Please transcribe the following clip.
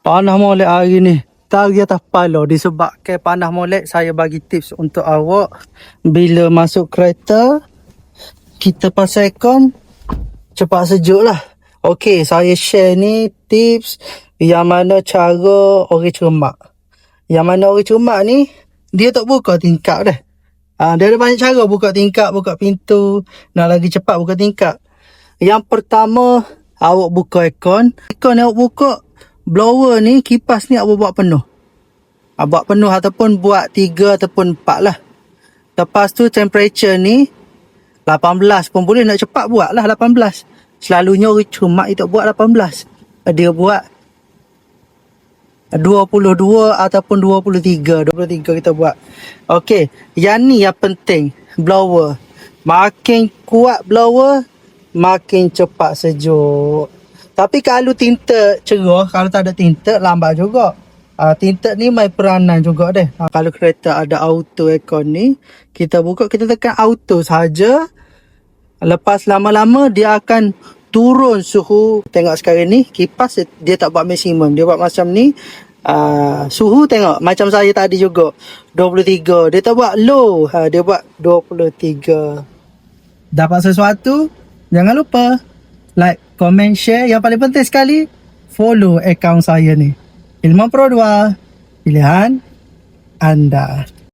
Panah molek hari ni. Tari atas kepala. Disebabkan panah molek, saya bagi tips untuk awak. Bila masuk kereta, kita pasang aircon, cepat sejuk lah. Okey, saya share ni tips yang mana cara orang cermak. Yang mana orang cermak ni, dia tak buka tingkap dah. Dia ada banyak cara buka tingkap, buka pintu. Nak lagi cepat buka tingkap. Yang pertama, awak buka aircon. Aircon awak buka, blower ni, kipas ni awak buat penuh. Buat penuh ataupun buat 3 ataupun 4 lah. Lepas tu temperature ni 18 pun boleh, nak cepat buat lah 18. Selalunya orang cermak dia tak buat 18. Dia buat 22 ataupun 23. 23 kita buat. Okey, yang ni yang penting, blower. Makin kuat blower, makin cepat sejuk. Tapi kalau tinted cerah, kalau tak ada tinted lambat juga. Tinted ni main peranan juga deh. Kalau kereta ada auto aircon ni, kita buka, kita tekan auto saja. Lepas lama-lama dia akan turun suhu. Tengok sekarang ni kipas dia tak buat maksimum, dia buat macam ni. Suhu tengok macam saya tadi juga 23. Dia tak buat low, dia buat 23. Dapat sesuatu, jangan lupa like, comment, share. Yang paling penting sekali, follow akaun saya ni, Ilman Pro 2, pilihan anda.